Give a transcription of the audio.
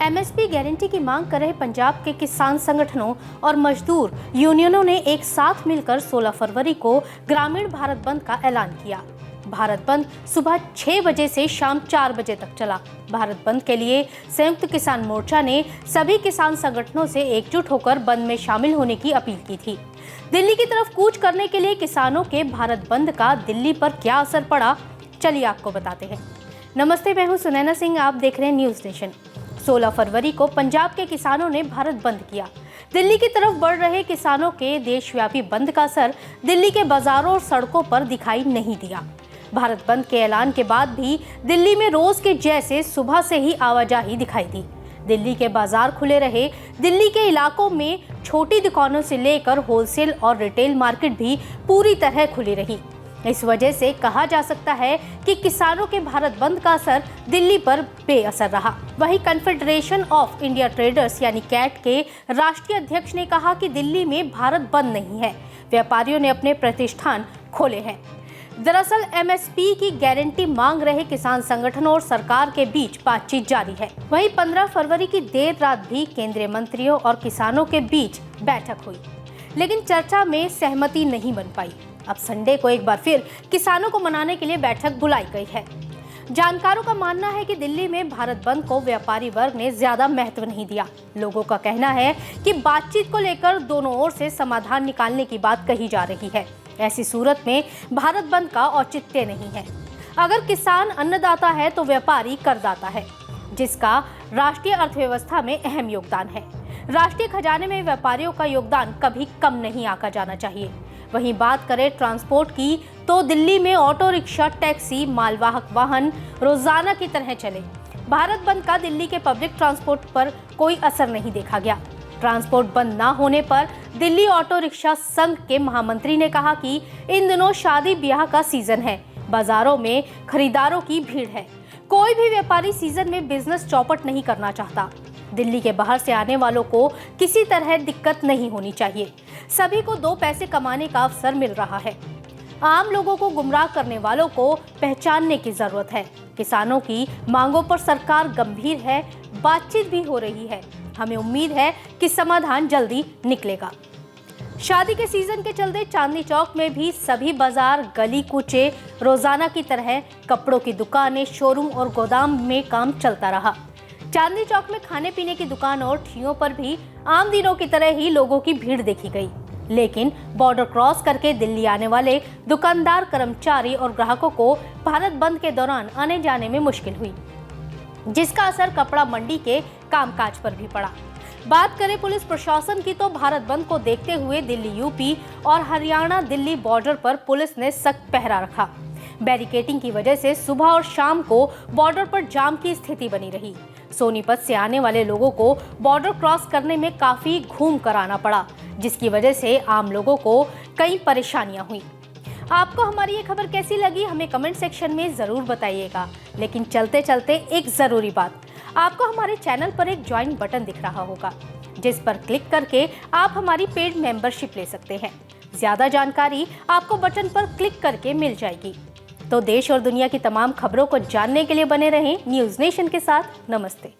MSP guarantee की मांग कर रहे पंजाब के किसान संगठनों और मजदूर यूनियनों ने एक साथ मिलकर 16 फरवरी को ग्रामीण भारत बंद का ऐलान किया। भारत बंद सुबह 6 बजे से शाम 4 बजे तक चला। भारत बंद के लिए संयुक्त किसान मोर्चा ने सभी किसान संगठनों से एकजुट होकर बंद में शामिल होने की अपील की थी। दिल्ली की तरफ कूच करने के लिए किसानों के भारत बंद का दिल्ली पर क्या असर पड़ा, चलिए आपको बताते हैं। नमस्ते, मैं हूं सुनैना सिंह, आप देख रहे हैं न्यूज नेशन। 16 फरवरी को पंजाब के किसानों ने भारत बंद किया। दिल्ली की तरफ बढ़ रहे किसानों के देशव्यापी बंद का असर दिल्ली के बाजारों और सड़कों पर दिखाई नहीं दिया। भारत बंद के ऐलान के बाद भी दिल्ली में रोज के जैसे सुबह से ही आवाजाही दिखाई दी। दिल्ली के बाजार खुले रहे। दिल्ली के इलाकों में छोटी दुकानों से लेकर होलसेल और रिटेल मार्केट भी पूरी तरह खुली रही। इस वजह से कहा जा सकता है कि किसानों के भारत बंद का असर दिल्ली पर बेअसर रहा। वहीं कन्फेडरेशन ऑफ इंडिया ट्रेडर्स यानी कैट के राष्ट्रीय अध्यक्ष ने कहा कि दिल्ली में भारत बंद नहीं है, व्यापारियों ने अपने प्रतिष्ठान खोले हैं। दरअसल एमएसपी की गारंटी मांग रहे किसान संगठनों और सरकार के बीच बातचीत जारी है। वहीं 15 फरवरी की देर रात भी केंद्रीय मंत्रियों और किसानों के बीच बैठक हुई, लेकिन चर्चा में सहमति नहीं बन पाई। अब संडे को एक बार फिर किसानों को मनाने के लिए बैठक बुलाई गई है। जानकारों का मानना है कि दिल्ली में भारत बंद को व्यापारी वर्ग ने ज्यादा महत्व नहीं दिया। लोगों का कहना है कि बातचीत को लेकर दोनों ओर से समाधान निकालने की बात कही जा रही है। ऐसी सूरत में भारत बंद का औचित्य नहीं है। अगर किसान अन्नदाता है तो व्यापारी करदाता है, जिसका राष्ट्रीय अर्थव्यवस्था में अहम योगदान है। राष्ट्रीय खजाने में व्यापारियों का योगदान कभी कम नहीं आंका जाना चाहिए। वहीं बात करें ट्रांसपोर्ट की, तो दिल्ली में ऑटो रिक्शा, टैक्सी, मालवाहक वाहन रोजाना की तरह चले। भारत बंद का दिल्ली के पब्लिक ट्रांसपोर्ट पर कोई असर नहीं देखा गया। ट्रांसपोर्ट बंद न होने पर दिल्ली ऑटो रिक्शा संघ के महामंत्री ने कहा कि इन दिनों शादी ब्याह का सीजन है, बाजारों में खरीदारों की भीड़ है। कोई भी व्यापारी सीजन में बिजनेस चौपट नहीं करना चाहता। दिल्ली के बाहर से आने वालों को किसी तरह दिक्कत नहीं होनी चाहिए। सभी को 2 पैसे कमाने का अवसर मिल रहा है। आम लोगों को गुमराह करने वालों को पहचानने की जरूरत है। किसानों की मांगों पर सरकार गंभीर है, बातचीत भी हो रही है। हमें उम्मीद है कि समाधान जल्दी निकलेगा। शादी के सीजन के चलते चांदनी चौक में भी सभी बाजार, गली कूचे रोजाना की तरह कपड़ों की दुकानें, शोरूम और गोदाम में काम चलता रहा। चांदनी चौक में खाने पीने की दुकान और ठियों पर भी आम दिनों की तरह ही लोगों की भीड़ देखी गई। लेकिन बॉर्डर क्रॉस करके दिल्ली आने वाले दुकानदार, कर्मचारी और ग्राहकों को भारत बंद के दौरान आने जाने में मुश्किल हुई, जिसका असर कपड़ा मंडी के कामकाज पर भी पड़ा। बात करें पुलिस प्रशासन की, तो भारत बंद को देखते हुए दिल्ली, यूपी और हरियाणा दिल्ली बॉर्डर पर पुलिस ने सख्त पहरा रखा। बैरिकेडिंग की वजह से सुबह और शाम को बॉर्डर पर जाम की स्थिति बनी रही। सोनीपत से आने वाले लोगों को बॉर्डर क्रॉस करने में काफी घूम कर आना पड़ा, जिसकी वजह से आम लोगों को कई परेशानियां हुई। आपको हमारी ये खबर कैसी लगी, हमें कमेंट सेक्शन में जरूर बताइएगा। लेकिन चलते चलते एक जरूरी बात, आपको हमारे चैनल पर एक ज्वाइन बटन दिख रहा होगा, जिस पर क्लिक करके आप हमारी पेड मेंबरशिप ले सकते हैं। ज्यादा जानकारी आपको बटन पर क्लिक करके मिल जाएगी। तो देश और दुनिया की तमाम खबरों को जानने के लिए बने रहें न्यूज नेशन के साथ। नमस्ते।